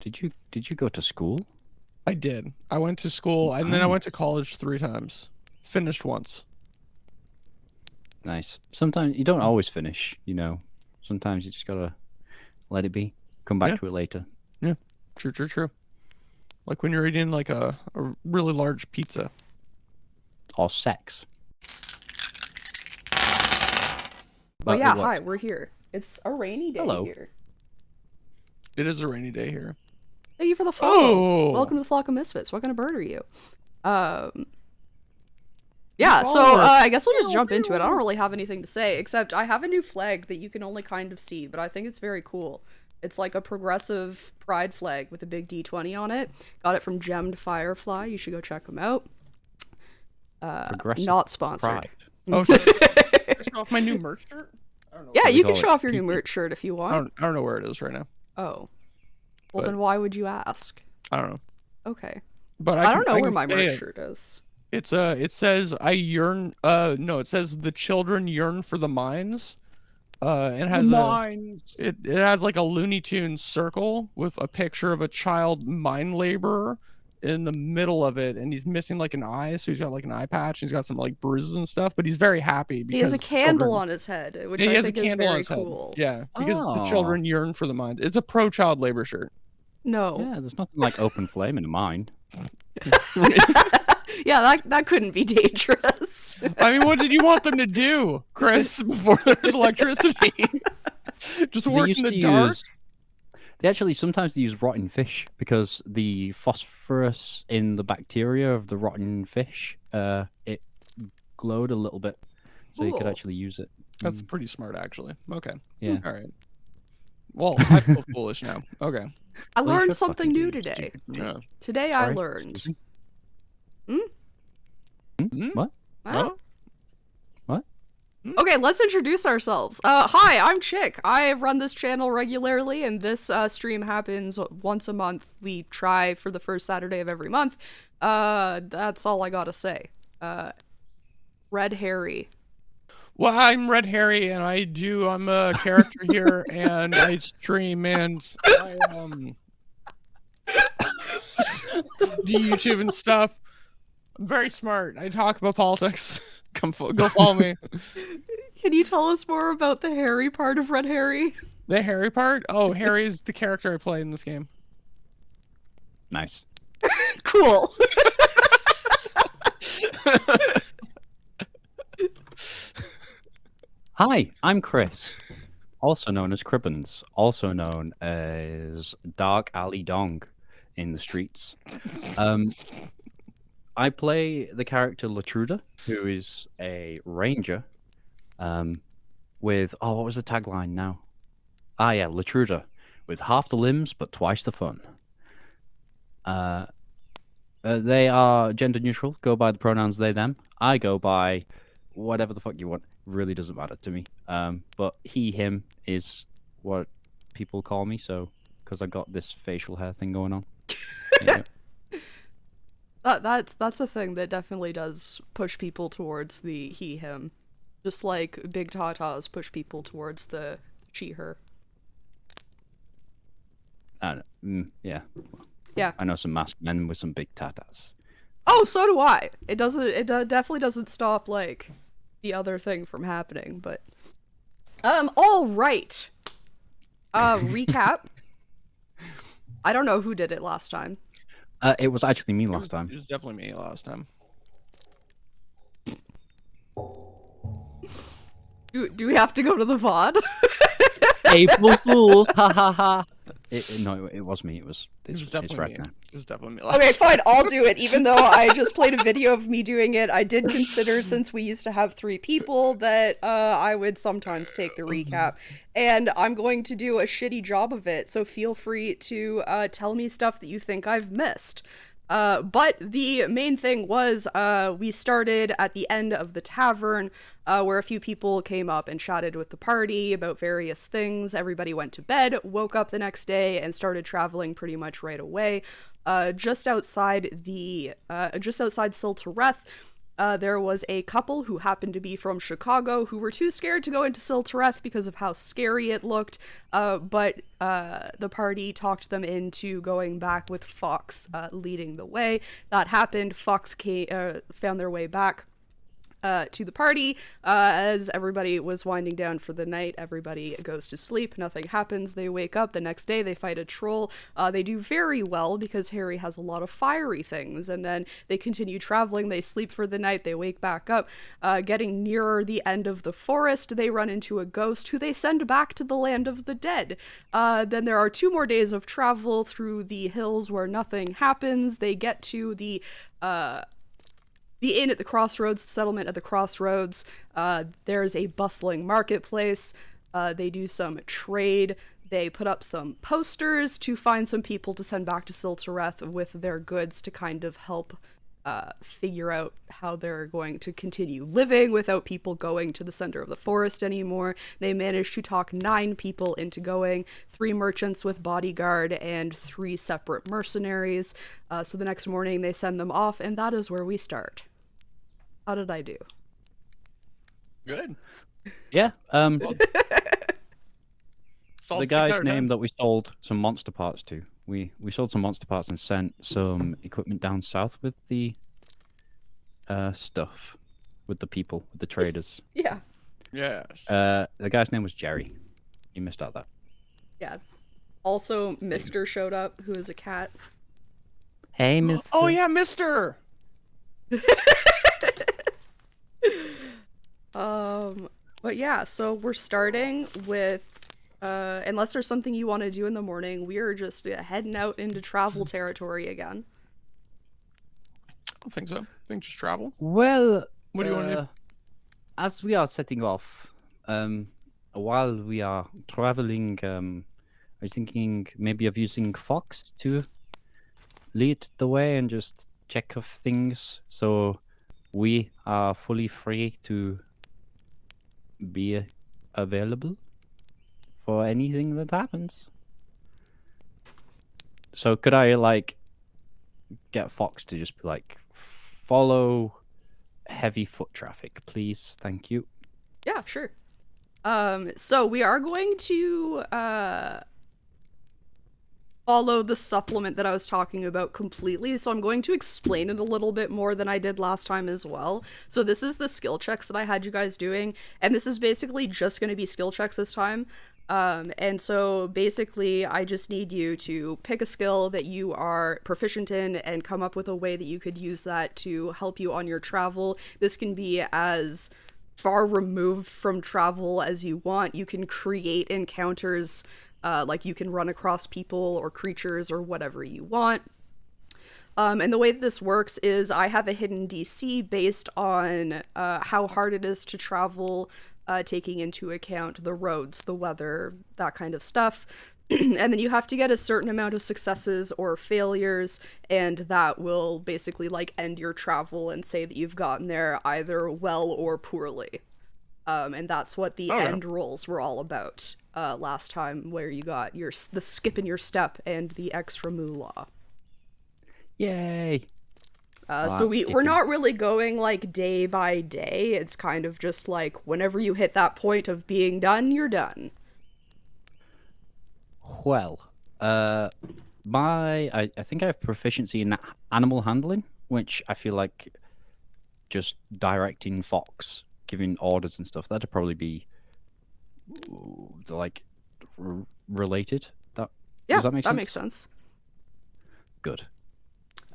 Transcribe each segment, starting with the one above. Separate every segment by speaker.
Speaker 1: Did you go to school?
Speaker 2: I did. I went to school, and then I went to college 3 times. Finished once.
Speaker 1: Nice. Sometimes you don't always finish, you know. Sometimes you just gotta let it be. Come back to it later.
Speaker 2: Yeah. True. Like when you're eating like a really large pizza.
Speaker 1: Or sex.
Speaker 3: Oh yeah, hi, we're here. It's a rainy day here.
Speaker 2: It is a rainy day here.
Speaker 3: Thank you for the follow. Welcome to the Flock of Misfits. What kind of bird are you? Yeah, so I guess we'll just jump into it. I don't really have anything to say, except I have a new flag that you can only kind of see, but I think it's very cool. It's like a progressive pride flag with a big D20 on it. Got it from Gemmed Firefly. You should go check them out. Not sponsored.
Speaker 1: Pride.
Speaker 2: Oh, should I show off my new merch shirt? I don't know.
Speaker 3: Yeah, you can show off your new merch shirt if you want.
Speaker 2: I don't know where it is right now.
Speaker 3: Oh. Well, then why would you ask?
Speaker 2: I don't know.
Speaker 3: Okay.
Speaker 2: But
Speaker 3: I don't know where my merch shirt is.
Speaker 2: It says I yearn. No, it says the children yearn for the mines. It has it has like a Looney Tunes circle with a picture of a child mine laborer in the middle of it, and he's missing like an eye, so he's got like an eye patch. And he's got some like bruises and stuff, but he's very happy because
Speaker 3: he has a candle on his head, which I think is very cool.
Speaker 2: Yeah, because the children yearn for the mines. It's a pro-child labor shirt.
Speaker 3: No.
Speaker 1: Yeah, there's nothing like open flame in a mine.
Speaker 3: Yeah, that couldn't be dangerous.
Speaker 2: I mean, what did you want them to do, Chris, before there's electricity? Just work in the dark?
Speaker 1: They actually sometimes use rotten fish because the phosphorus in the bacteria of the rotten fish, it glowed a little bit, so you could actually use it.
Speaker 2: That's pretty smart, actually. Okay.
Speaker 1: Yeah.
Speaker 2: All right. Well, I feel foolish now. Okay.
Speaker 3: I learned something new today.
Speaker 2: Yeah.
Speaker 3: Today I learned.
Speaker 1: What?
Speaker 3: Huh?
Speaker 1: What?
Speaker 3: Okay, let's introduce ourselves. Hi, I'm Chick. I run this channel regularly, and this stream happens once a month. We try for the first Saturday of every month. That's all I gotta say. Red Harry.
Speaker 2: Well, I'm Red Harry, and I'm a character here, and I stream, and I do YouTube and stuff. I'm very smart. I talk about politics. Go follow me.
Speaker 3: Can you tell us more about the Harry part of Red Harry?
Speaker 2: The Harry part? Oh, Harry is the character I play in this game.
Speaker 1: Nice.
Speaker 3: Cool.
Speaker 1: Hi, I'm Chris, also known as Cribbins, also known as Dark Alley Dong in the streets. I play the character Latruda, who is a ranger, with, what was the tagline now? Ah, yeah, Latruda, with half the limbs but twice the fun. They are gender neutral, go by the pronouns they, them. I go by whatever the fuck you want. Really doesn't matter to me. But he, him is what people call me, so, because I got this facial hair thing going on. Yeah.
Speaker 3: That's a thing that definitely does push people towards the he, him. Just like big tatas push people towards the she, her.
Speaker 1: Yeah.
Speaker 3: Yeah.
Speaker 1: I know some masked men with some big tatas.
Speaker 3: Oh, so do I. It definitely doesn't stop, like, the other thing from happening, but... all right. Recap. I don't know who did it last time.
Speaker 1: It was actually me last time.
Speaker 2: It was definitely me last time.
Speaker 3: Do we have to go to the VOD?
Speaker 1: April Fools! Ha ha ha! No, it was me. It's
Speaker 2: definitely me.
Speaker 1: now.
Speaker 2: It was definitely me last
Speaker 3: Okay, fine, I'll do it. Even though I just played a video of me doing it, I did consider, since we used to have 3 people, that I would sometimes take the recap. And I'm going to do a shitty job of it, so feel free to tell me stuff that you think I've missed. But the main thing was we started at the end of the tavern, where a few people came up and chatted with the party about various things. Everybody went to bed, woke up the next day, and started traveling pretty much right away. Just outside Siltereth, there was a couple who happened to be from Chicago who were too scared to go into Siltereth because of how scary it looked, but the party talked them into going back with Fox leading the way. That happened. Fox found their way back to the party. As everybody was winding down for the night, everybody goes to sleep, nothing happens, they wake up, the next day they fight a troll. They do very well because Harry has a lot of fiery things, and then they continue traveling, they sleep for the night, they wake back up. Getting nearer the end of the forest, they run into a ghost who they send back to the land of the dead. Then there are 2 more days of travel through the hills where nothing happens. They get to the inn at the crossroads, the settlement at the crossroads. There's a bustling marketplace. They do some trade. They put up some posters to find some people to send back to Siltereth with their goods to kind of help figure out how they're going to continue living without people going to the center of the forest anymore. They managed to talk 9 people into going, 3 merchants with bodyguard and 3 separate mercenaries. So the next morning they send them off, and that is where we start. How did I do?
Speaker 2: Good.
Speaker 1: Yeah.
Speaker 2: Solved
Speaker 1: The
Speaker 2: 6
Speaker 1: guy's
Speaker 2: out of
Speaker 1: name
Speaker 2: 10.
Speaker 1: that we sold some monster parts to. We sold some monster parts and sent some equipment down south with the stuff, with the people, with the traders.
Speaker 3: Yeah.
Speaker 2: Yes.
Speaker 1: The guy's name was Jerry. You missed out that.
Speaker 3: Yeah. Also, Mr. showed up, who is a cat.
Speaker 1: Hey, Mister.
Speaker 2: Oh yeah, Mister.
Speaker 3: But yeah, so we're starting with, unless there's something you want to do in the morning, we are just heading out into travel territory again.
Speaker 2: I don't think so. I think just travel.
Speaker 1: Well,
Speaker 2: What do you want to do?
Speaker 1: as we are setting off, while we are traveling, I was thinking maybe of using Fox to lead the way and just check of things, so we are fully free to be available for anything that happens. So could I like get Fox to just be like, follow heavy foot traffic, please? Thank you.
Speaker 3: Yeah, sure. So we are going to follow the supplement that I was talking about completely, so I'm going to explain it a little bit more than I did last time as well. So this is the skill checks that I had you guys doing, and this is basically just going to be skill checks this time. And so basically I just need you to pick a skill that you are proficient in and come up with a way that you could use that to help you on your travel. This can be as far removed from travel as you want. You can create encounters, like you can run across people or creatures or whatever you want. And the way that this works is I have a hidden DC based on how hard it is to travel, taking into account the roads, the weather, that kind of stuff. And then you have to get a certain amount of successes or failures, and that will basically like end your travel and say that you've gotten there either well or poorly. And that's what the end rolls were all about last time, where you got the skip in your step and the extra moolah.
Speaker 1: Yay.
Speaker 3: So we're not really going like day by day. It's kind of just like whenever you hit that point of being done, you're done.
Speaker 1: Well, I think I have proficiency in animal handling, which I feel like just directing Fox, giving orders and stuff, that'd probably be like related. Does that make sense?
Speaker 3: That makes sense.
Speaker 1: Good.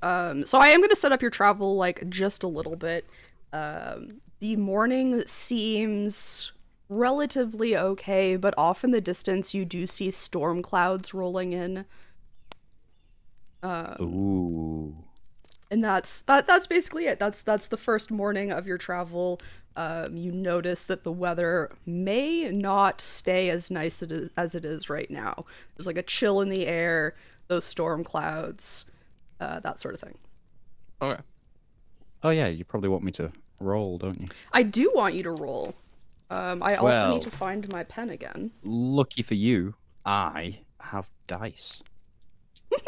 Speaker 3: So I am going to set up your travel like just a little bit. The morning seems relatively okay, but off in the distance you do see storm clouds rolling in.
Speaker 1: Ooh.
Speaker 3: And that's basically it. That's the first morning of your travel. You notice that the weather may not stay as nice as it is right now. There's like a chill in the air, those storm clouds, that sort of thing.
Speaker 2: Okay.
Speaker 1: Oh yeah, you probably want me to roll, don't you?
Speaker 3: I do want you to roll. I also need to find my pen again.
Speaker 1: Lucky for you, I have dice.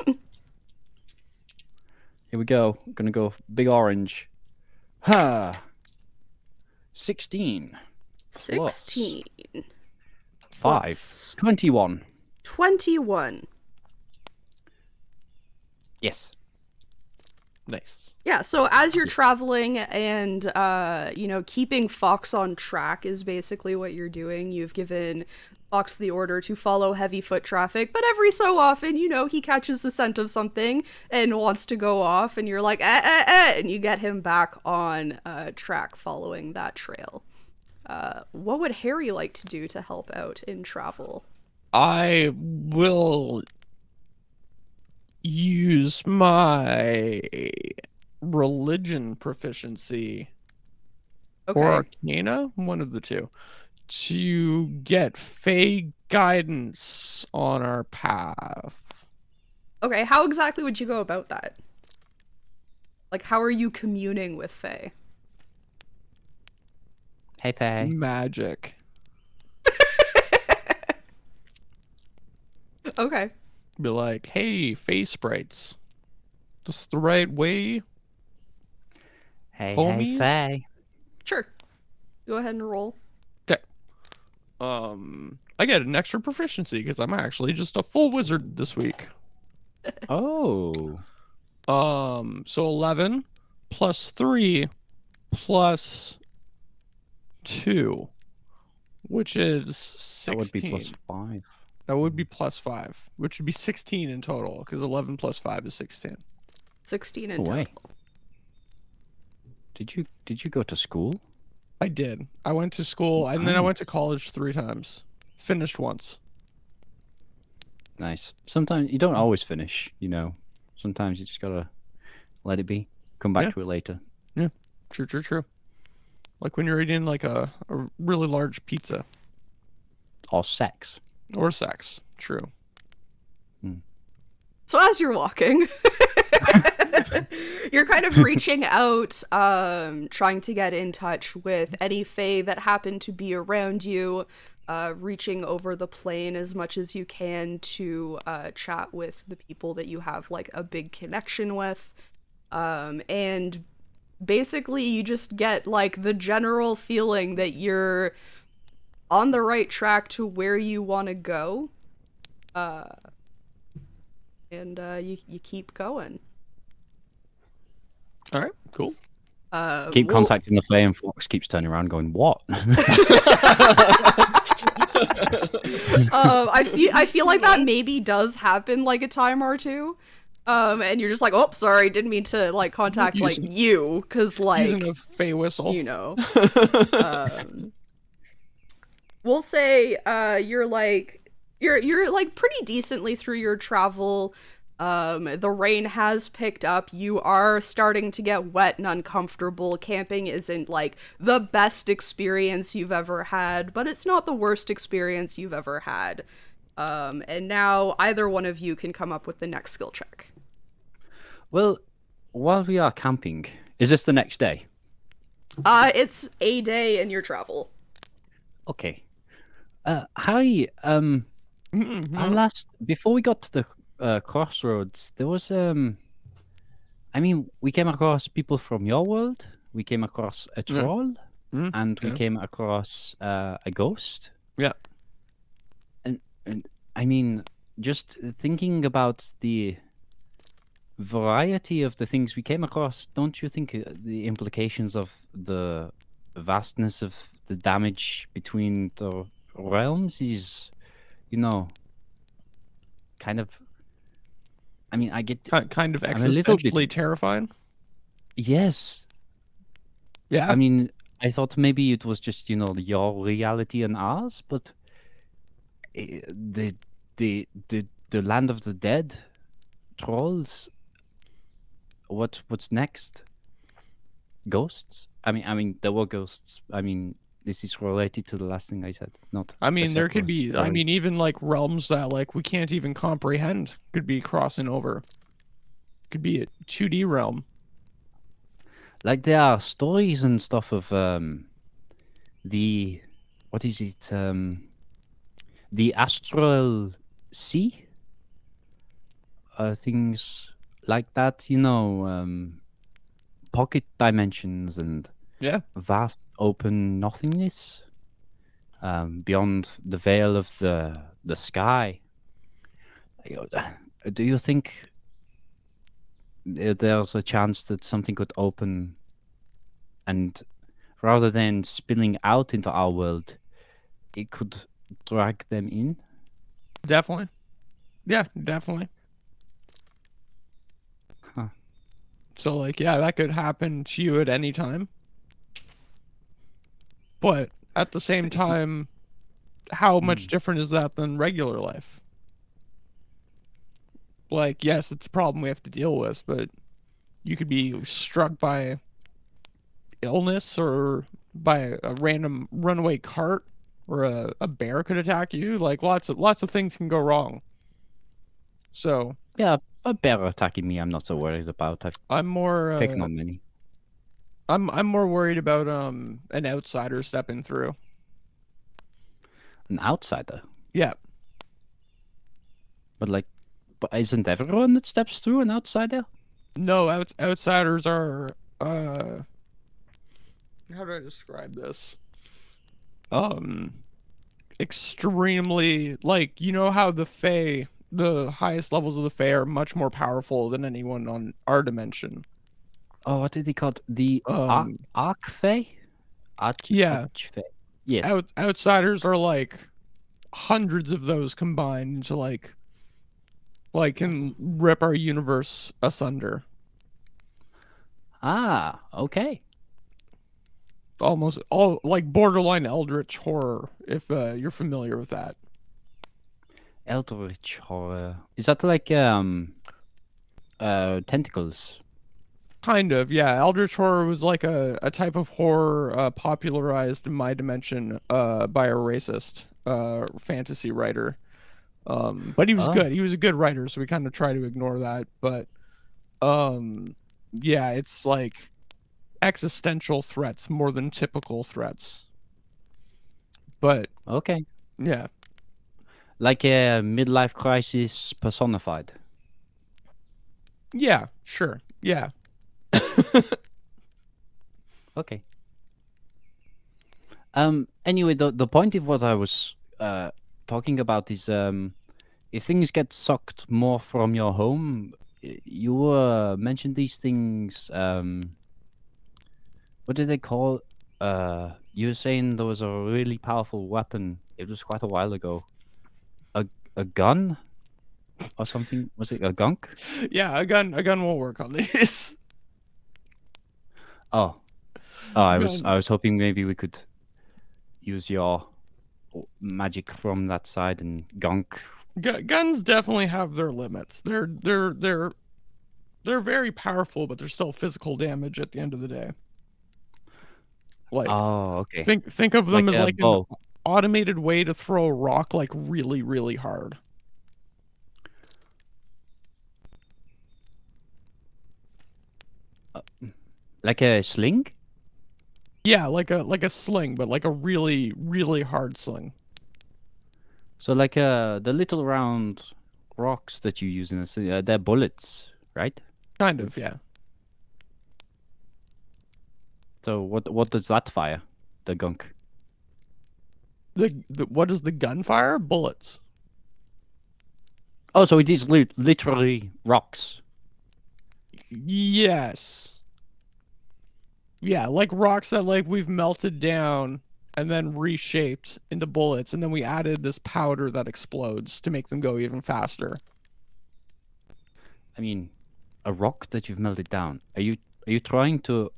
Speaker 1: Here we go. I'm gonna go big orange. Ha. 16.
Speaker 3: 16
Speaker 1: 5.
Speaker 3: plus
Speaker 1: 21.
Speaker 3: 21.
Speaker 1: Yes.
Speaker 2: Nice.
Speaker 3: Yeah, so as you're traveling and, keeping Fox on track is basically what you're doing. You've given Fox the order to follow heavy foot traffic, but every so often, he catches the scent of something and wants to go off, and you're like, and you get him back on track following that trail. What would Harry like to do to help out in travel?
Speaker 2: I will use my religion proficiency
Speaker 3: Okay.
Speaker 2: or arcana, one of the two, to get Fey guidance on our path.
Speaker 3: Okay, how exactly would you go about that? Like, how are you communing with Fae?
Speaker 1: Hey, Faye.
Speaker 2: Magic.
Speaker 3: Okay.
Speaker 2: Be like, hey, Fey sprites. This the right way?
Speaker 1: Hey,
Speaker 2: Homies?
Speaker 1: Faye.
Speaker 3: Sure. Go ahead and roll.
Speaker 2: Okay. I get an extra proficiency because I'm actually just a full wizard this week.
Speaker 1: Oh.
Speaker 2: So 11 plus 3 plus 2, which is 16.
Speaker 1: That would be plus 5.
Speaker 2: That would be plus 5, which would be 16 in total, because 11 plus 5 is 16.
Speaker 3: 16 in
Speaker 1: No way.
Speaker 3: total.
Speaker 1: Did you go to school?
Speaker 2: I did. I went to school, and then I went to college 3 times. Finished once.
Speaker 1: Nice. Sometimes you don't always finish, Sometimes you just gotta let it be. Come back to it later.
Speaker 2: Yeah, true. Like when you're eating like a really large pizza.
Speaker 1: Or sex.
Speaker 2: Or sex. True.
Speaker 3: So as you're walking, you're kind of reaching out, trying to get in touch with any Fae that happen to be around you, reaching over the plane as much as you can to chat with the people that you have like a big connection with. And basically you just get like the general feeling that you're on the right track to where you want to go. And you keep going.
Speaker 2: All right, cool.
Speaker 1: Keep contacting the Fae, and Fox keeps turning around going, what?
Speaker 3: I feel like that maybe does happen like a time or two. And you're just like, oh, sorry, didn't mean to like contact like you, because like
Speaker 2: Using a Fey whistle.
Speaker 3: We'll say you're like pretty decently through your travel. The rain has picked up. You are starting to get wet and uncomfortable. Camping isn't like the best experience you've ever had, but it's not the worst experience you've ever had. And now either one of you can come up with the next skill check.
Speaker 1: Well, while we are camping, is this the next day?
Speaker 3: It's a day in your travel.
Speaker 1: Okay. Hi, before we got to the crossroads, there was we came across people from your world. We came across a troll, and we came across a ghost.
Speaker 2: Yeah.
Speaker 1: And I mean, just thinking about the variety of the things we came across, don't you think the implications of the vastness of the damage between the realms is, kind of, I get
Speaker 2: kind of
Speaker 1: I'm a little
Speaker 2: existentially
Speaker 1: bit
Speaker 2: terrifying.
Speaker 1: Yes.
Speaker 2: Yeah.
Speaker 1: I thought maybe it was just, your reality and ours, but the land of the dead, trolls, what's next? Ghosts? There were ghosts. This is related to the last thing I said. Not.
Speaker 2: There could be. Even like realms that like we can't even comprehend could be crossing over. Could be a 2D realm.
Speaker 1: Like there are stories and stuff of the what is it? The astral sea. Things like that. pocket dimensions and
Speaker 2: Yeah.
Speaker 1: vast open nothingness, beyond the veil of the sky. Do you think there's a chance that something could open, and rather than spilling out into our world, it could drag them in?
Speaker 2: Definitely. Yeah, definitely.
Speaker 1: Huh.
Speaker 2: So, like, yeah, that could happen to you at any time. But at the same time, how much different is that than regular life? Like, yes, it's a problem we have to deal with, but you could be struck by illness or by a random runaway cart, or a bear could attack you. Like, lots of things can go wrong. So
Speaker 1: Yeah, a bear attacking me, I'm not so worried about. I've
Speaker 2: I'm more
Speaker 1: taken on many.
Speaker 2: I'm more worried about an outsider stepping through.
Speaker 1: An outsider,
Speaker 2: Yeah.
Speaker 1: but isn't everyone that steps through an outsider?
Speaker 2: No, outsiders are how do I describe this? Extremely, like, you know how the highest levels of the Fae are much more powerful than anyone on our dimension.
Speaker 1: Oh, what did he call it? The Archfey?
Speaker 2: Yeah.
Speaker 1: Archfey. Yes.
Speaker 2: Outsiders are like hundreds of those combined to like can rip our universe asunder.
Speaker 1: Ah, okay.
Speaker 2: Almost all like borderline eldritch horror, if you're familiar with that.
Speaker 1: Eldritch horror. Is that like tentacles?
Speaker 2: Kind of, yeah. Eldritch horror was like a type of horror popularized in my dimension by a racist fantasy writer. But he was good. He was a good writer, so we kind of try to ignore that. But yeah, it's like existential threats more than typical threats. But
Speaker 1: Okay.
Speaker 2: yeah.
Speaker 1: Like a midlife crisis personified.
Speaker 2: Yeah, sure. Yeah.
Speaker 1: Okay. Anyway, the point of what I was talking about is if things get sucked more from your home, you mentioned these things. What did they call? You were saying there was a really powerful weapon. It was quite a while ago. A gun or something? Was it a gunk?
Speaker 2: Yeah, a gun won't work on these.
Speaker 1: Oh, I was hoping maybe we could use your magic from that side and gunk.
Speaker 2: Guns definitely have their limits. They're very powerful, but they're still physical damage at the end of the day. Like,
Speaker 1: oh, okay.
Speaker 2: Think of them as like an
Speaker 1: bow.
Speaker 2: automated way to throw a rock like really, really hard.
Speaker 1: Like a sling?
Speaker 2: Yeah, like a sling, but like a really, really hard sling.
Speaker 1: So like the little round rocks that you use in a sling, they're bullets, right?
Speaker 2: Kind of, yeah.
Speaker 1: So what does that fire? The gunk.
Speaker 2: What is the gun fire? Bullets.
Speaker 1: Oh, so it is literally rocks.
Speaker 2: Yes. Yeah, like rocks that like we've melted down and then reshaped into bullets, and then we added this powder that explodes to make them go even faster.
Speaker 1: I mean, a rock that you've melted down. Are you trying to?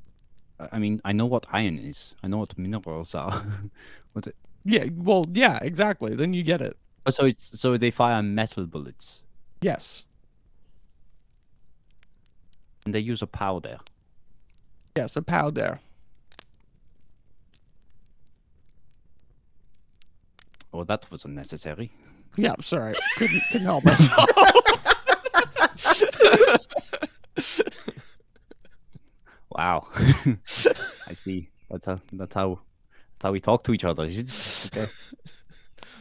Speaker 1: I mean, I know what iron is. I know what minerals are.
Speaker 2: Yeah, well, yeah, exactly. Then you get it.
Speaker 1: Oh, so they fire metal bullets.
Speaker 2: Yes.
Speaker 1: And they use a powder.
Speaker 2: Yes, a powder.
Speaker 1: Oh, that was unnecessary.
Speaker 2: Yeah, sorry. Couldn't help myself.
Speaker 1: Wow. I see. That's how we talk to each other. Okay.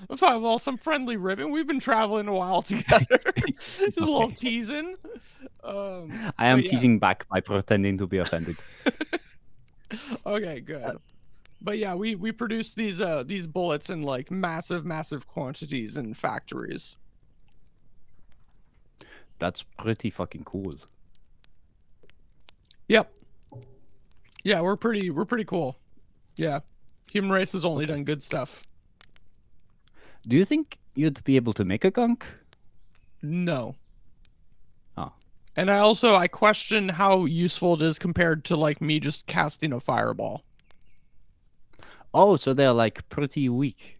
Speaker 2: Well, some friendly ribbon. We've been traveling a while together. Just a little teasing.
Speaker 1: I am
Speaker 2: but yeah.
Speaker 1: teasing back by pretending to be offended.
Speaker 2: Okay, good. But yeah, we produce these bullets in like massive quantities in factories.
Speaker 1: That's pretty fucking cool.
Speaker 2: Yep. Yeah, we're pretty cool. Yeah. Human race has only done good stuff.
Speaker 1: Do you think you'd be able to make a gunk?
Speaker 2: No.
Speaker 1: Oh.
Speaker 2: And I question how useful it is compared to like me just casting a fireball.
Speaker 1: Oh, so they're like pretty weak.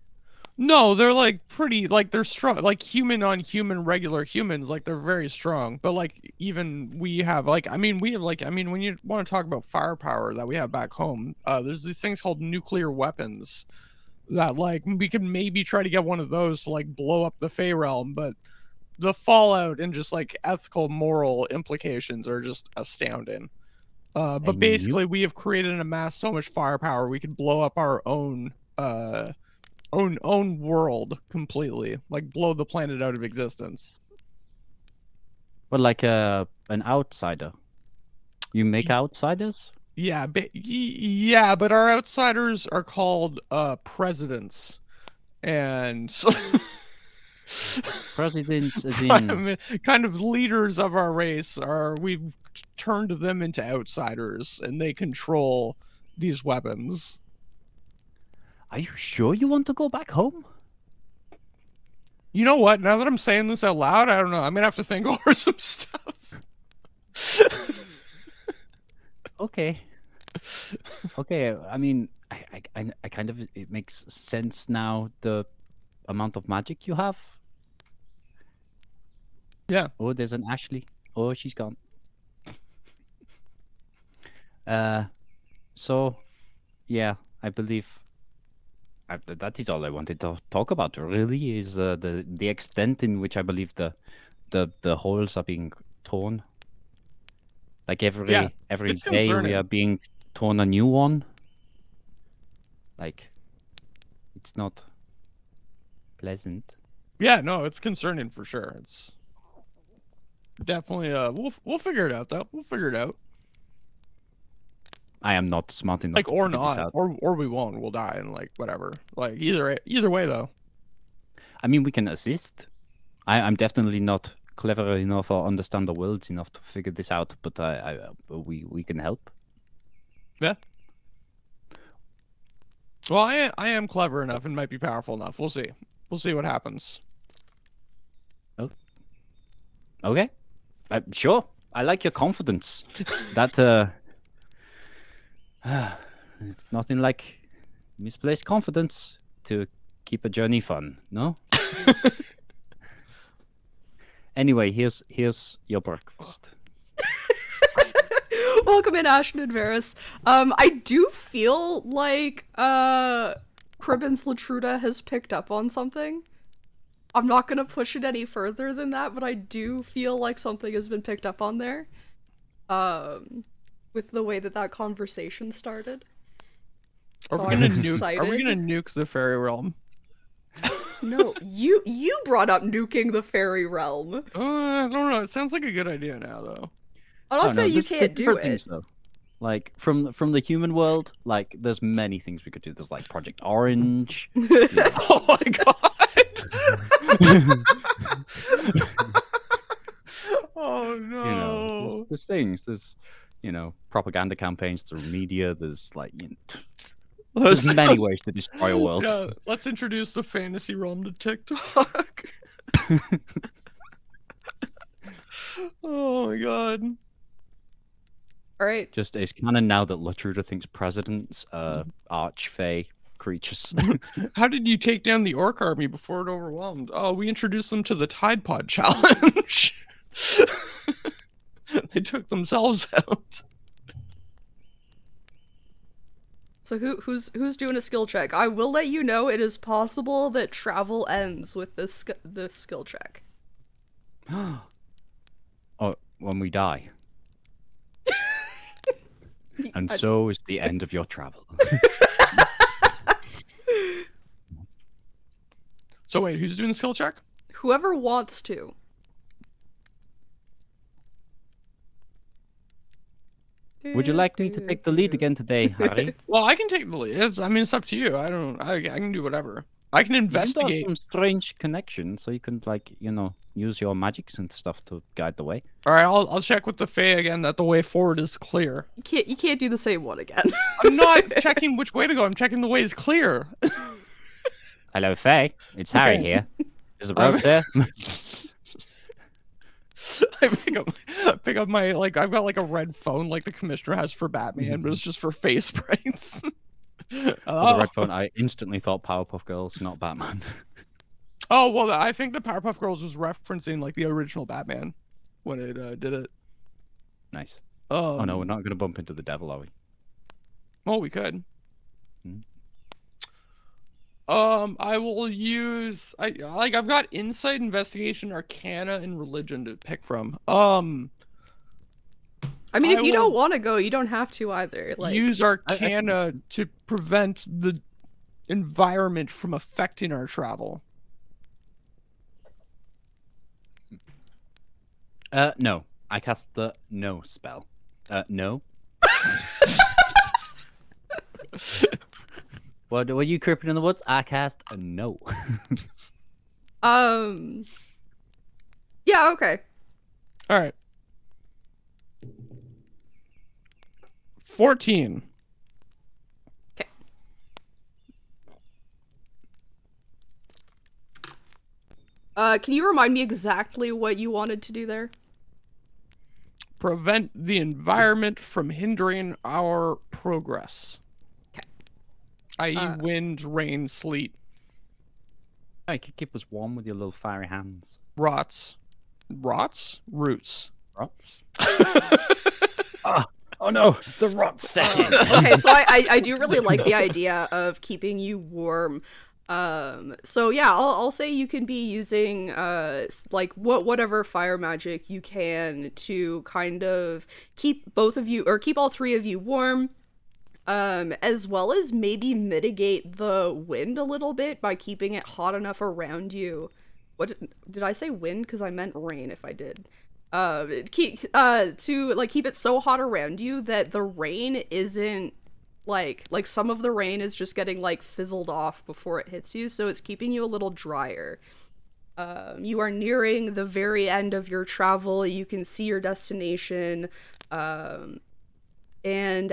Speaker 2: No, they're like pretty, like they're strong, like human on human, regular humans, like they're very strong. But like even we have like, when you want to talk about firepower that we have back home, there's these things called nuclear weapons that like we could maybe try to get one of those to like blow up the Fey realm, but the fallout and just like ethical, moral implications are just astounding. But basically, we have created and amassed so much firepower we could blow up our own world completely, like blow the planet out of existence.
Speaker 1: But like an outsider. You make outsiders?
Speaker 2: Yeah, but our outsiders are called presidents, and
Speaker 1: Presidents as in
Speaker 2: kind of leaders of our race we've turned them into outsiders, and they control these weapons.
Speaker 1: Are you sure you want to go back home?
Speaker 2: You know what? Now that I'm saying this out loud, I don't know. I'm gonna have to think over some stuff.
Speaker 1: Okay. Okay. I mean, I kind of, it makes sense now, the amount of magic you have.
Speaker 2: Yeah.
Speaker 1: Oh, there's an Ashley. Oh, she's gone. So, yeah, I believe that is all I wanted to talk about. Really, is the extent in which I believe the holes are being torn. Like every day we are being torn a new one. Like, it's not pleasant.
Speaker 2: Yeah, no, it's concerning for sure. It's definitely we'll figure it out though. We'll figure it out.
Speaker 1: I am not smart enough
Speaker 2: like
Speaker 1: to
Speaker 2: or
Speaker 1: figure this
Speaker 2: not
Speaker 1: out.
Speaker 2: or we won't. We'll die and like whatever. Like either way though.
Speaker 1: I mean, we can assist. I'm definitely not clever enough or understand the worlds enough to figure this out, but we can help.
Speaker 2: Yeah. Well, I am clever enough and might be powerful enough. We'll see. We'll see what happens.
Speaker 1: Oh. Okay. Sure. I like your confidence. That it's nothing like misplaced confidence to keep a journey fun, no? Anyway, here's your breakfast.
Speaker 3: Welcome in, Ashton and Varys. I do feel like Cribbins Latruda has picked up on something. I'm not gonna push it any further than that, but I do feel like something has been picked up on there. With the way that conversation started.
Speaker 2: Are we gonna nuke the fairy realm?
Speaker 3: No, you brought up nuking the fairy realm.
Speaker 2: I don't know. It sounds like a good idea now, though.
Speaker 3: I'll also say you can't do it.
Speaker 1: Things, though. Like from the human world, like there's many things we could do. There's like Project Orange.
Speaker 2: Oh my god! Oh no!
Speaker 1: You know, there's things. There's propaganda campaigns through media. There's like there's many ways to destroy a world.
Speaker 2: Yeah, let's introduce the fantasy realm to TikTok. Oh my god.
Speaker 3: All right.
Speaker 1: Just it's canon now that Latruda thinks presidents are arch-fey creatures.
Speaker 2: How did you take down the orc army before it overwhelmed? Oh, we introduced them to the Tide Pod challenge. They took themselves out.
Speaker 3: So who's doing a skill check? I will let you know it is possible that travel ends with this skill check.
Speaker 1: Oh, when we die. And so is the end of your travel.
Speaker 2: So wait, who's doing the skill check?
Speaker 3: Whoever wants to.
Speaker 1: Would you like me to take the lead again today, Harry?
Speaker 2: Well, I can take the lead. It's up to you. I can do whatever. I can
Speaker 1: You
Speaker 2: investigate.
Speaker 1: have some strange connection, so you can, like, you know, use your magics and stuff to guide the way.
Speaker 2: All right, I'll check with the Fae again that the way forward is clear.
Speaker 3: You can't do the same one again.
Speaker 2: I'm not checking which way to go. I'm checking the way is clear.
Speaker 1: Hello, Faye. It's Harry
Speaker 2: Okay.
Speaker 1: here. Is the road there?
Speaker 2: I pick up my like I've got like a red phone like the commissioner has for Batman, but it's just for face sprites.
Speaker 1: With the red phone, I instantly thought Powerpuff Girls, not Batman.
Speaker 2: Oh well, I think the Powerpuff Girls was referencing like the original Batman when it did it.
Speaker 1: Nice. Oh no, we're not going to bump into the devil, are we?
Speaker 2: Well, we could.
Speaker 1: Hmm.
Speaker 2: I will use I've got insight, investigation, arcana, and religion to pick from.
Speaker 3: I mean, if you don't want to go, you don't have to either. Like,
Speaker 2: use arcana to prevent the environment from affecting our travel.
Speaker 1: No. I cast the no spell. No. What were you creeping in the woods? I cast a no.
Speaker 3: Yeah, okay.
Speaker 2: All right. 14.
Speaker 3: Okay. Can you remind me exactly what you wanted to do there?
Speaker 2: Prevent the environment from hindering our progress.
Speaker 3: Okay.
Speaker 2: I.e. wind, rain, sleet,
Speaker 1: Oh, you could keep us warm with your little fiery hands.
Speaker 2: rots. Rots? Roots.
Speaker 1: Rots? Oh no, the rot set in.
Speaker 3: Okay, so I do really like the idea of keeping you warm. So yeah, I'll say you can be using like whatever fire magic you can to kind of keep both of you or keep all three of you warm. As well as maybe mitigate the wind a little bit by keeping it hot enough around you. What did I say wind? Because I meant rain if I did. Keep it so hot around you that the rain isn't like some of the rain is just getting like fizzled off before it hits you, so it's keeping you a little drier. You are nearing the very end of your travel. You can see your destination. And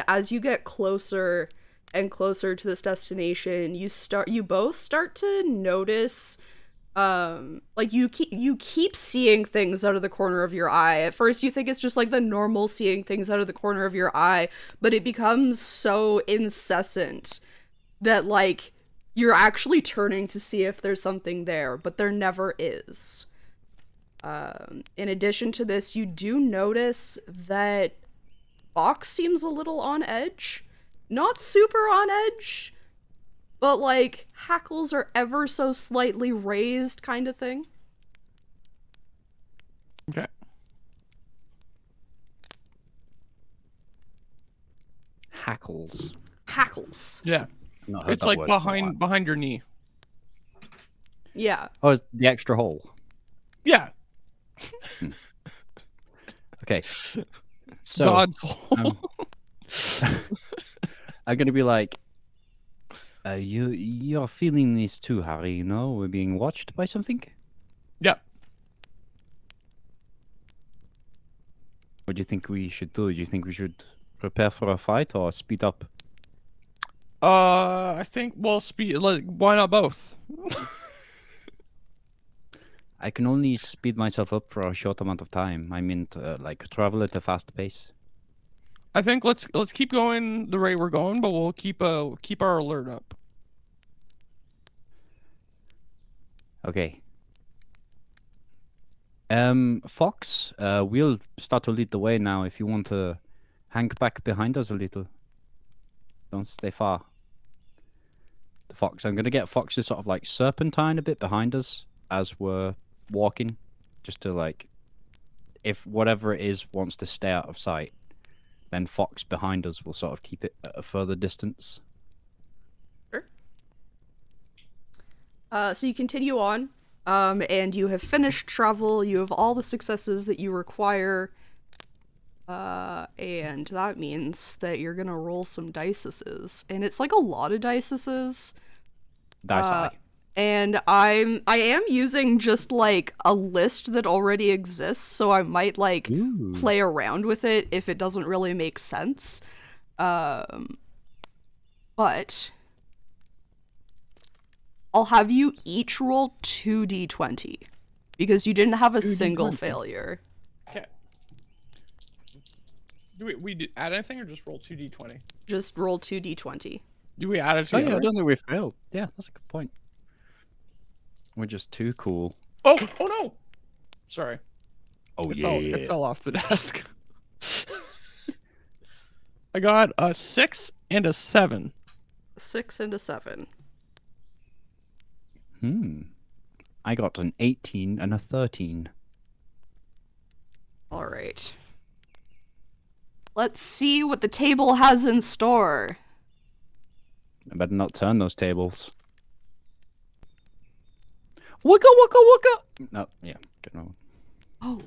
Speaker 3: as you get closer and closer to this destination, you both start to notice like you keep seeing things out of the corner of your eye. At first you think it's just like the normal seeing things out of the corner of your eye, but it becomes so incessant that like you're actually turning to see if there's something there, but there never is. In addition to this, you do notice that Fox seems a little on edge. Not super on edge, but like hackles are ever so slightly raised kind of thing.
Speaker 2: Okay.
Speaker 1: Hackles.
Speaker 3: Hackles.
Speaker 2: Yeah.
Speaker 1: Not heard
Speaker 2: It's
Speaker 1: that
Speaker 2: like
Speaker 1: word in a while.
Speaker 2: behind your knee.
Speaker 3: Yeah.
Speaker 1: Oh, it's the extra hole.
Speaker 2: Yeah.
Speaker 1: Okay. So
Speaker 2: God's hole.
Speaker 1: I'm gonna be like, you're feeling this too, Harry. You know, we're being watched by something.
Speaker 2: Yeah.
Speaker 1: What do you think we should do? Do you think we should prepare for a fight or speed up?
Speaker 2: I think speed. Like, why not both?
Speaker 1: I can only speed myself up for a short amount of time. I mean, like travel at a fast pace.
Speaker 2: I think let's keep going the rate we're going, but we'll keep our alert up.
Speaker 1: Okay. Fox, we'll start to lead the way now. If you want to hang back behind us a little, don't stay far. The Fox, I'm gonna get Fox to sort of like serpentine a bit behind us as we're walking, just to like, if whatever it is wants to stay out of sight, then Fox behind us will sort of keep it at a further distance.
Speaker 3: Sure. So you continue on, and you have finished travel. You have all the successes that you require, and that means that you're gonna roll some diceses, and it's like a lot of diceses.
Speaker 1: Dice Eye.
Speaker 3: And I am using just like a list that already exists, so I might like play around with it if it doesn't really make sense. But I'll have you each roll 2d20 because you didn't have a single failure.
Speaker 2: Okay. Do we add anything or just roll 2d20?
Speaker 3: Just roll 2d20.
Speaker 2: Do we add it
Speaker 1: Oh
Speaker 2: together?
Speaker 1: yeah, I don't think we failed. Yeah, that's a good point. We're just too cool.
Speaker 2: Oh no! Sorry.
Speaker 1: Oh
Speaker 2: It fell off the desk. I got a 6 and a 7.
Speaker 3: 6 and a 7.
Speaker 1: I got an 18 and a 13.
Speaker 3: All right. Let's see what the table has in store.
Speaker 1: I better not turn those tables. Wicka, wicka, wicka! No, yeah, get no.
Speaker 3: Oh.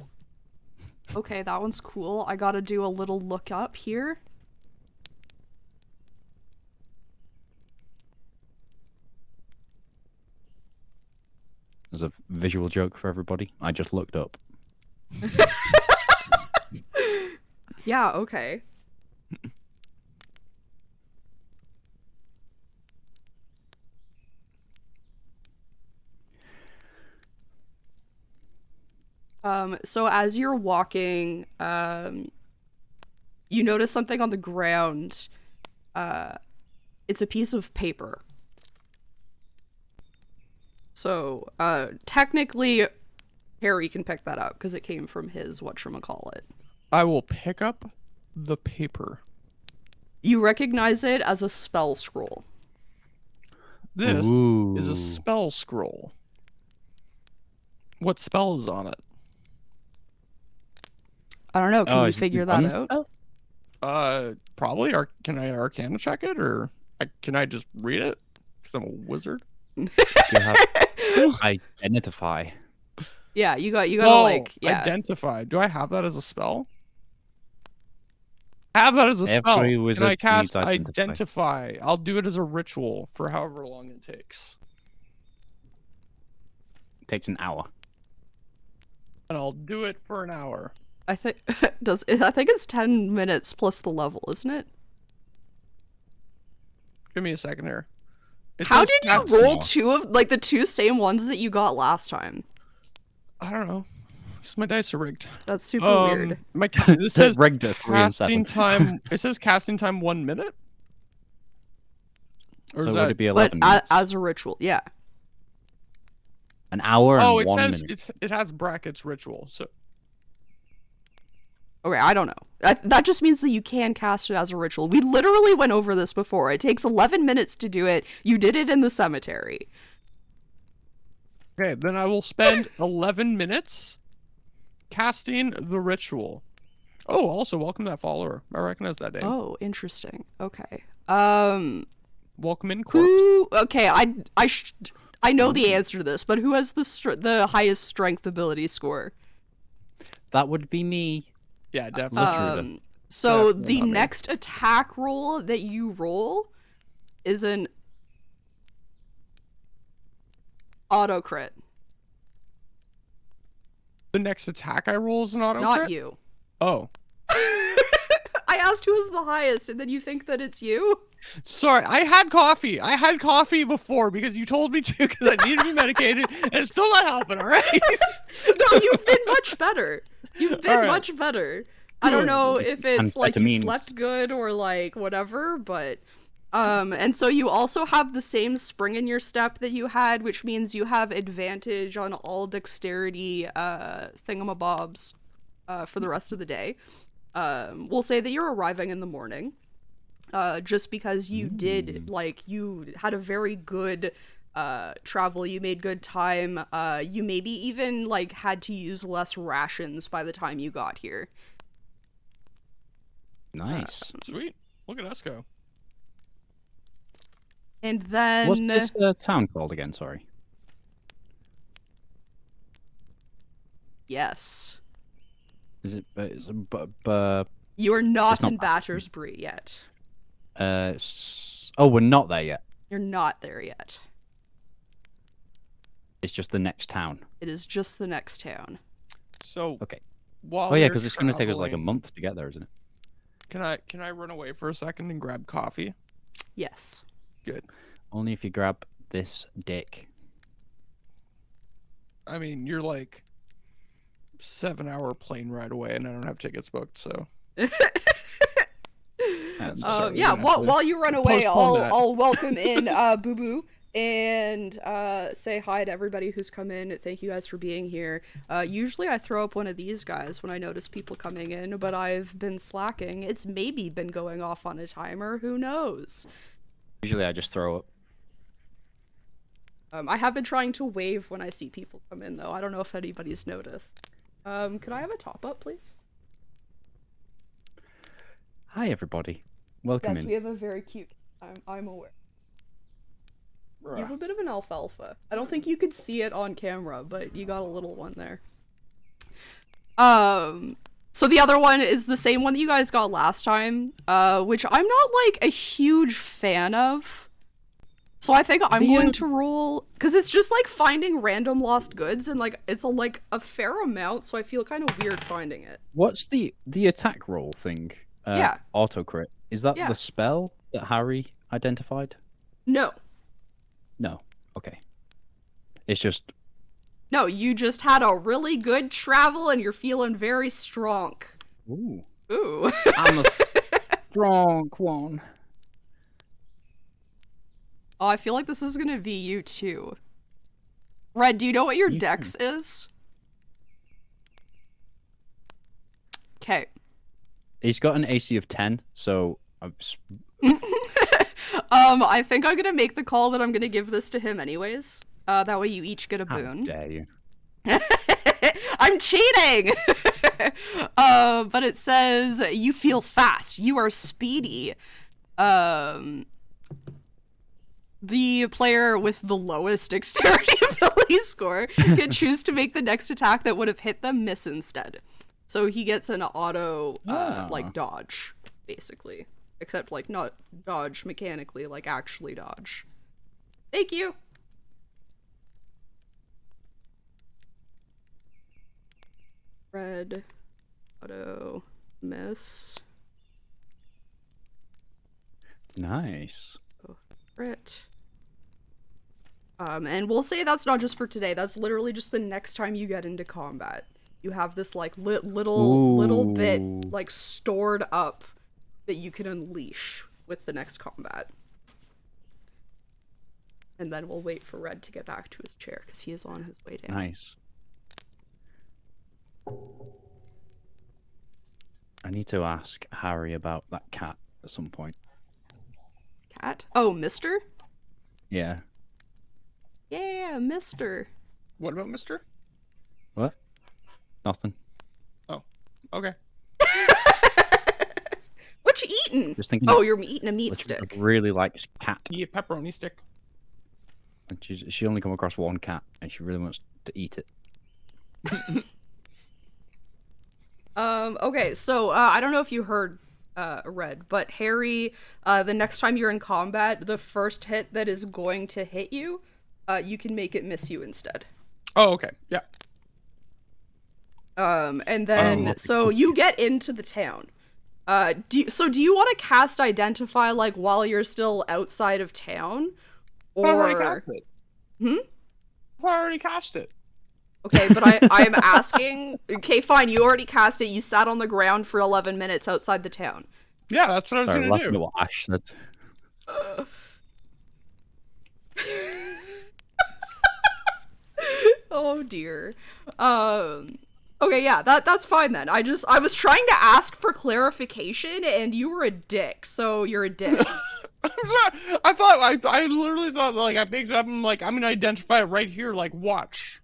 Speaker 3: Okay, that one's cool. I gotta do a little look up here.
Speaker 1: There's a visual joke for everybody. I just looked up.
Speaker 3: Yeah, okay. So as you're walking, you notice something on the ground. It's a piece of paper. So, technically, Harry can pick that up because it came from his whatchamacallit.
Speaker 2: I will pick up the paper.
Speaker 3: You recognize it as a spell scroll.
Speaker 2: This
Speaker 1: Ooh.
Speaker 2: is a spell scroll. What spell is on it?
Speaker 3: I don't know. Can you
Speaker 1: is it
Speaker 3: figure
Speaker 1: the
Speaker 3: that
Speaker 1: gun
Speaker 3: out?
Speaker 1: spell?
Speaker 2: Probably. Can I Arcana check it, or can I just read it? Because I'm a wizard.
Speaker 1: Do you have identify?
Speaker 3: Yeah, you gotta
Speaker 2: Oh,
Speaker 3: like, yeah.
Speaker 2: Identify. Do I have that as a spell? Have that as a
Speaker 1: Every
Speaker 2: spell. Can
Speaker 1: wizard
Speaker 2: I
Speaker 1: needs
Speaker 2: cast
Speaker 1: identify.
Speaker 2: identify? I'll do it as a ritual for however long it takes.
Speaker 1: It takes an hour.
Speaker 2: And I'll do it for an hour.
Speaker 3: I think I think it's 10 minutes plus the level, isn't it?
Speaker 2: Give me a second here. It
Speaker 3: How
Speaker 2: says
Speaker 3: did you
Speaker 2: cast-
Speaker 3: roll two of like the two same ones that you got last time?
Speaker 2: I don't know. Just my dice are rigged.
Speaker 3: That's super weird.
Speaker 2: It says
Speaker 1: rigged it 3 and 7.
Speaker 2: casting time. It says casting time 1 minute. Or
Speaker 1: So
Speaker 2: is
Speaker 1: would
Speaker 2: that...
Speaker 1: it be
Speaker 3: But
Speaker 1: 11 minutes?
Speaker 3: as a ritual, yeah.
Speaker 1: An hour and
Speaker 2: Oh, it
Speaker 1: 1
Speaker 2: says
Speaker 1: minute.
Speaker 2: it has brackets ritual. So
Speaker 3: Okay, I don't know. That just means that you can cast it as a ritual. We literally went over this before. It takes 11 minutes to do it. You did it in the cemetery.
Speaker 2: okay, then I will spend 11 minutes casting the ritual. Oh, also welcome that follower. I recognize that name.
Speaker 3: Oh, interesting. Okay.
Speaker 2: Welcome in, corpse.
Speaker 3: Who? Okay, I know the answer to this, but who has the highest strength ability score?
Speaker 1: That would be me.
Speaker 2: Yeah, definitely.
Speaker 3: So
Speaker 2: Definitely
Speaker 3: the
Speaker 2: not me.
Speaker 3: next attack roll that you roll is an auto crit.
Speaker 2: The next attack I roll is an auto
Speaker 3: Not
Speaker 2: crit?
Speaker 3: you.
Speaker 2: Oh.
Speaker 3: I asked who is the highest, and then you think that it's you?
Speaker 2: Sorry, I had coffee. I had coffee before because you told me to because I need to be medicated, and it's still not helping, all right?
Speaker 3: No, you've been much better. You've been
Speaker 2: Alright.
Speaker 3: much better. I don't know if it's like you
Speaker 1: Amphetamines.
Speaker 3: slept good or like whatever, but and so you also have the same spring in your step that you had, which means you have advantage on all dexterity thingamabobs for the rest of the day. We'll say that you're arriving in the morning. Just because you did, like, you had a very good travel, you made good time, you maybe even, like, had to use less rations by the time you got here.
Speaker 1: Nice.
Speaker 2: Sweet. Look at us go.
Speaker 3: And then...
Speaker 1: What's this town called again? Sorry.
Speaker 3: Yes.
Speaker 1: Is it?
Speaker 3: You are not
Speaker 1: not
Speaker 3: in Battersbrie yet.
Speaker 1: Oh, we're not there yet.
Speaker 3: You're not there yet.
Speaker 1: It's just the next town.
Speaker 3: It is just the next town.
Speaker 2: So
Speaker 1: Okay.
Speaker 2: while
Speaker 1: Oh yeah,
Speaker 2: you're
Speaker 1: because it's going to take us like a
Speaker 2: traveling,
Speaker 1: month to get there, isn't it?
Speaker 2: Can I run away for a second and grab coffee?
Speaker 3: Yes.
Speaker 2: Good.
Speaker 1: Only if you grab this dick.
Speaker 2: I mean, you're like 7-hour plane ride away, and I don't have tickets booked, so. Sorry,
Speaker 3: Yeah. While you run away,
Speaker 2: postpone that.
Speaker 3: I'll welcome in Boo Boo and say hi to everybody who's come in. Thank you guys for being here. Usually I throw up one of these guys when I notice people coming in, but I've been slacking. It's maybe been going off on a timer. Who knows?
Speaker 1: Usually I just throw up.
Speaker 3: I have been trying to wave when I see people come in, though. I don't know if anybody's noticed. Could I have a top up, please?
Speaker 1: Hi everybody. Welcome
Speaker 3: Yes,
Speaker 1: in.
Speaker 3: we have a very cute. I'm aware. You have a bit of an alfalfa. I don't think you could see it on camera, but you got a little one there. So the other one is the same one that you guys got last time, which I'm not like a huge fan of. So I think I'm going to roll, because it's just like finding random lost goods, and like it's like a fair amount, so I feel kind of weird finding it.
Speaker 1: What's the attack roll thing?
Speaker 3: Yeah.
Speaker 1: Auto crit. Is that
Speaker 3: Yeah.
Speaker 1: the spell that Harry identified?
Speaker 3: No.
Speaker 1: No. Okay. It's just
Speaker 3: No, you just had a really good travel and you're feeling very strong.
Speaker 1: ooh.
Speaker 3: Ooh.
Speaker 1: I'm a strong one.
Speaker 3: Oh, I feel like this is gonna be you too. Red, do you know what your
Speaker 1: You
Speaker 3: dex is? Okay.
Speaker 1: He's got an AC of 10, so
Speaker 3: I think I'm gonna make the call that I'm gonna give this to him anyways. That way you each get a
Speaker 1: how
Speaker 3: boon.
Speaker 1: dare you?
Speaker 3: I'm cheating! But it says, you feel fast, you are speedy. The player with the lowest dexterity ability score can choose to make the next attack that would have hit them miss instead. So he gets an auto, like, dodge, basically. Except, like, not dodge mechanically, like, actually dodge. Thank you! Red, auto, miss.
Speaker 1: Nice.
Speaker 3: Crit. And we'll say that's not just for today, that's literally just the next time you get into combat. You have this, like, little bit, like, stored up that you can unleash with the next combat. And then we'll wait for Red to get back to his chair, because he is on his way down.
Speaker 1: Nice. I need to ask Harry about that cat at some point.
Speaker 3: Cat? Oh, Mister?
Speaker 1: Yeah.
Speaker 3: Yeah, Mister.
Speaker 2: What about Mister?
Speaker 1: What? Nothing.
Speaker 2: Oh, okay.
Speaker 3: What you eating?
Speaker 1: Just thinking.
Speaker 3: Oh, you're eating a meat
Speaker 1: She
Speaker 3: stick.
Speaker 1: really likes cat.
Speaker 2: Yeah, pepperoni stick.
Speaker 1: And she only come across one cat, and she really wants to eat it.
Speaker 3: Okay, so, I don't know if you heard, Red, but Harry, the next time you're in combat, the first hit that is going to hit you, you can make it miss you instead.
Speaker 2: Oh, okay. Yeah.
Speaker 3: And then, so you get into the town. Do you want to cast Identify, like, while you're still outside of town? Or...
Speaker 2: I already cast it.
Speaker 3: Hmm?
Speaker 2: I already cast it.
Speaker 3: Okay, but I'm asking... Okay, fine, you already cast it. You sat on the ground for 11 minutes outside the town.
Speaker 2: Yeah, that's what I was
Speaker 1: Sorry,
Speaker 2: gonna
Speaker 1: listen to
Speaker 2: do.
Speaker 1: what Ash said.
Speaker 3: Oh dear. Okay, yeah, that's fine then. I was trying to ask for clarification and you were a dick, so you're a dick.
Speaker 2: I literally thought, like, I picked it up and, like, I'm gonna identify it right here, like, watch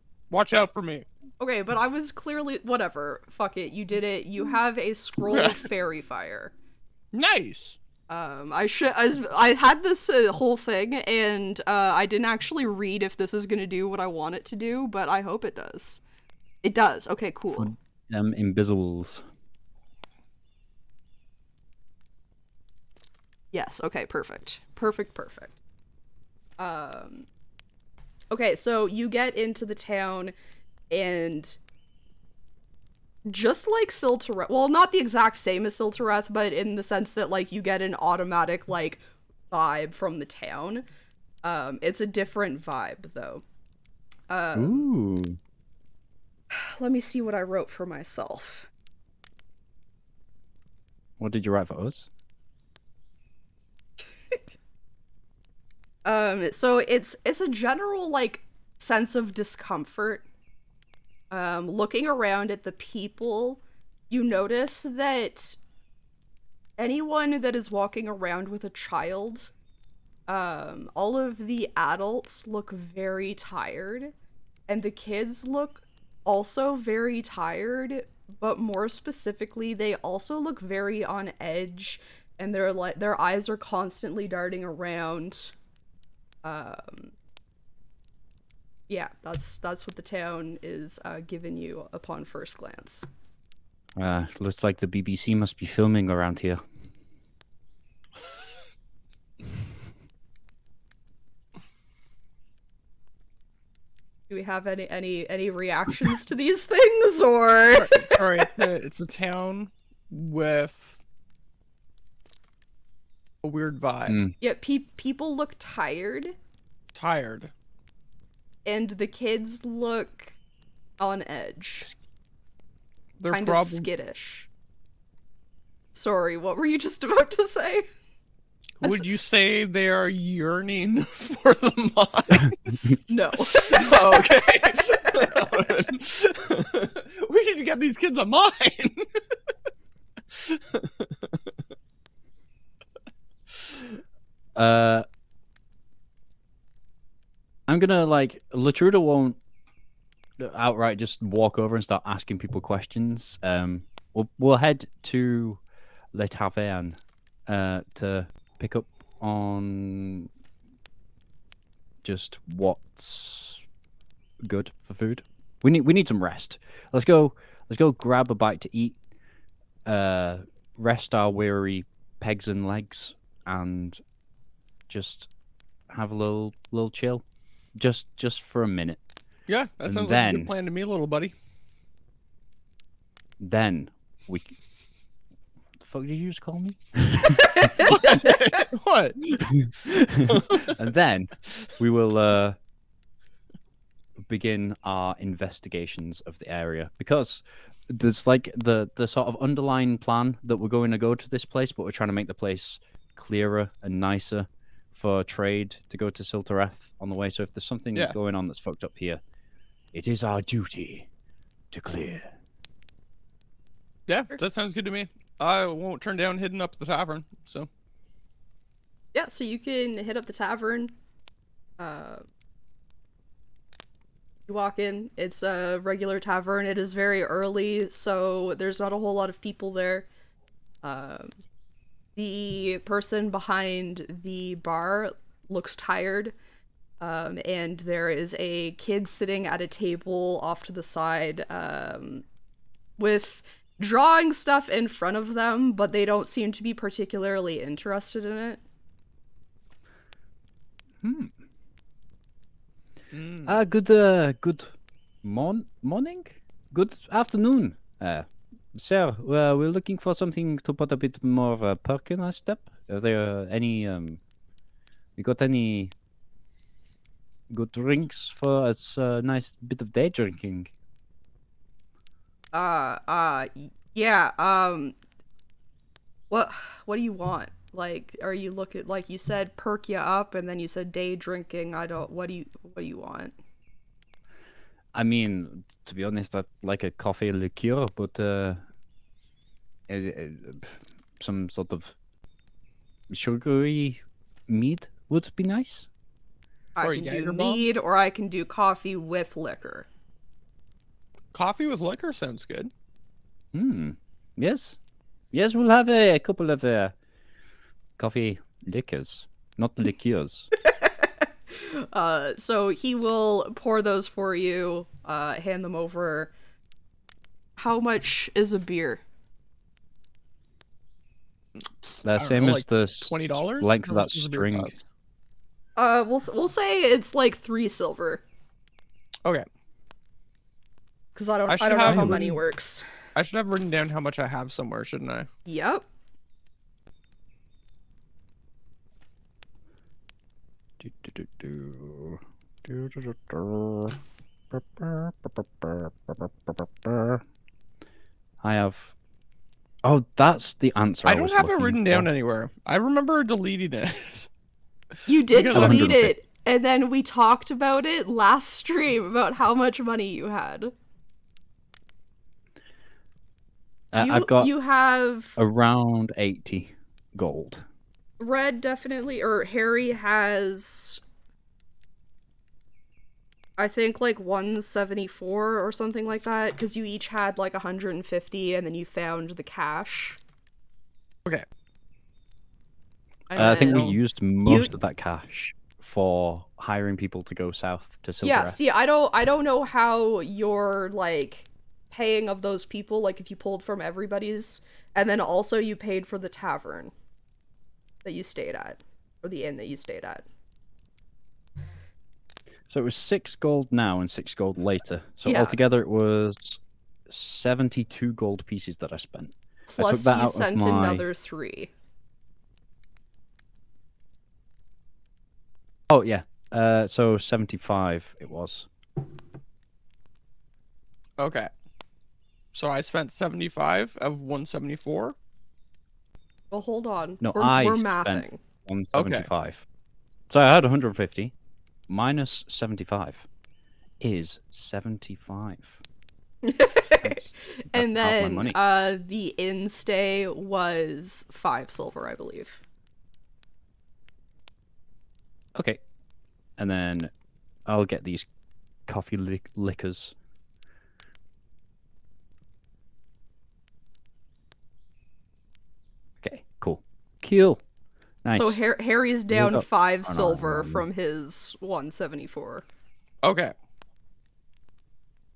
Speaker 2: out for me.
Speaker 3: Okay, but I was clearly, whatever, fuck it, you did it. You have a scroll of fairy fire.
Speaker 2: Nice.
Speaker 3: I had this whole thing, and I didn't actually read if this is gonna do what I want it to do, but I hope it does. It does. Okay, cool.
Speaker 1: For them invisibles.
Speaker 3: Yes. Okay. Perfect. Perfect. Okay, so you get into the town, and just like Siltereth, well, not the exact same as Siltereth, but in the sense that like you get an automatic like vibe from the town. It's a different vibe though.
Speaker 1: Ooh.
Speaker 3: Let me see what I wrote for myself.
Speaker 1: What did you write for us?
Speaker 3: So it's a general like sense of discomfort. Looking around at the people, you notice that anyone that is walking around with a child, all of the adults look very tired, and the kids look also very tired, but more specifically, they also look very on edge, and their eyes are constantly darting around. Yeah, that's what the town is giving you upon first glance.
Speaker 1: Looks like the BBC must be filming around here.
Speaker 3: Do we have any reactions to these things, or?
Speaker 2: All right, it's a town with a weird vibe.
Speaker 3: Yeah, people look tired.
Speaker 2: Tired.
Speaker 3: And the kids look on edge.
Speaker 2: They're
Speaker 3: kind of skittish. Sorry, what were you just about to say?
Speaker 2: Would you say they are yearning for the mines?
Speaker 3: No.
Speaker 2: Oh, okay. We need to get these kids a mine.
Speaker 1: I'm gonna like Latruda won't outright just walk over and start asking people questions. We'll head to Le Taverne to pick up on just what's good for food. We need some rest. Let's go grab a bite to eat. Rest our weary pegs and legs, and just have a little chill, just for a minute.
Speaker 2: Yeah, that sounds like a good plan to me, little buddy.
Speaker 1: Then we. The fuck did you just call me?
Speaker 2: What?
Speaker 1: And then we will begin our investigations of the area, because there's like the sort of underlying plan that we're going to go to this place, but we're trying to make the place clearer and nicer for trade to go to Siltereth on the way. So if there's something going on that's fucked up here, it is our duty to clear.
Speaker 2: Yeah, that sounds good to me. I won't turn down hitting up the tavern, so.
Speaker 3: Yeah, so you can hit up the tavern. You walk in, it's a regular tavern. It is very early, so there's not a whole lot of people there. The person behind the bar looks tired, and there is a kid sitting at a table off to the side, with drawing stuff in front of them, but they don't seem to be particularly interested in it.
Speaker 1: Good morning? Good afternoon, sir. We're looking for something to put a bit more of a perk in our step. Are there any, you got any good drinks for us? A nice bit of day drinking.
Speaker 3: Yeah, what do you want? Like, are you looking, like you said, perk you up, and then you said day drinking. What do you want?
Speaker 1: I mean, to be honest, I like a coffee liqueur, but some sort of sugary mead would be nice.
Speaker 3: I can do mead, or I can do coffee with liquor.
Speaker 2: Coffee with liquor sounds good.
Speaker 1: Yes, we'll have a couple of coffee liquors, not liqueurs.
Speaker 3: So he will pour those for you, hand them over How much is a beer?
Speaker 1: The
Speaker 2: don't
Speaker 1: same
Speaker 2: know,
Speaker 1: as
Speaker 2: like
Speaker 1: the
Speaker 2: $20?
Speaker 1: length of
Speaker 2: How
Speaker 1: that
Speaker 2: much does a beer
Speaker 1: string.
Speaker 2: cost?
Speaker 3: We'll say it's like 3 silver.
Speaker 2: Okay.
Speaker 3: Because I don't
Speaker 2: I should
Speaker 3: know
Speaker 2: have
Speaker 3: how
Speaker 2: written-
Speaker 3: money works.
Speaker 2: I should have written down how much I have somewhere, shouldn't I?
Speaker 3: Yep.
Speaker 1: I have. Oh, that's the answer.
Speaker 2: I don't
Speaker 1: was
Speaker 2: have it
Speaker 1: looking
Speaker 2: written
Speaker 1: for.
Speaker 2: down anywhere. I remember deleting it.
Speaker 3: You did
Speaker 2: Because
Speaker 3: delete
Speaker 1: 150.
Speaker 3: it, and then we talked about it last stream about how much money you had.
Speaker 1: I've got
Speaker 3: You have
Speaker 1: around 80 gold.
Speaker 3: Red definitely, or Harry has, I think like 174 or something like that, because you each had like 150, and then you found the cash.
Speaker 2: Okay.
Speaker 3: And
Speaker 1: I think we
Speaker 3: then-
Speaker 1: used most of that cash for hiring people to go south to Silver.
Speaker 3: Yeah, see, I don't know how you're like paying of those people, like if you pulled from everybody's, and then also you paid for the tavern that you stayed at, or the inn that you stayed at.
Speaker 1: So it was 6 gold now and 6 gold later. So
Speaker 3: Yeah.
Speaker 1: altogether it was 72 gold pieces that I spent.
Speaker 3: Plus
Speaker 1: that
Speaker 3: you
Speaker 1: out of
Speaker 3: sent
Speaker 1: my-
Speaker 3: another 3.
Speaker 1: Oh yeah. So 75 it was.
Speaker 2: Okay. So I spent 75 of 174.
Speaker 3: Well, hold on.
Speaker 1: No,
Speaker 3: we're
Speaker 1: I spent
Speaker 3: mathing.
Speaker 1: 175. So I had 150 minus 75 is 75. That's
Speaker 3: And
Speaker 1: half my
Speaker 3: then
Speaker 1: money.
Speaker 3: the inn stay was 5 silver, I believe.
Speaker 1: Okay. And then I'll get these coffee liquors. Okay, cool. Cool. Nice.
Speaker 3: So Harry's down
Speaker 1: got-
Speaker 3: 5
Speaker 1: oh, no,
Speaker 3: silver
Speaker 1: no.
Speaker 3: from his 174.
Speaker 2: Okay.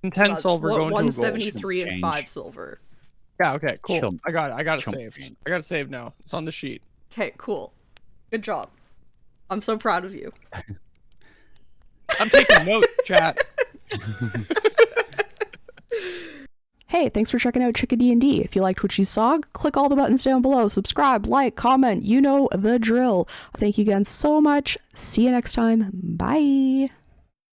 Speaker 2: And 10
Speaker 3: That's
Speaker 2: silver going to a gold.
Speaker 3: 173 and
Speaker 1: change.
Speaker 3: 5 silver.
Speaker 2: Yeah, okay, cool.
Speaker 1: Chump.
Speaker 2: I got it
Speaker 1: Chump
Speaker 2: saved.
Speaker 1: change.
Speaker 2: I got it saved now. It's on the sheet.
Speaker 3: Okay, cool. Good job. I'm so proud of you.
Speaker 2: I'm taking notes, chat.
Speaker 4: Hey, thanks for checking out Chicka D&D. If you liked what you saw, click all the buttons down below. Subscribe, like, comment. You know the drill. Thank you again so much. See you next time. Bye.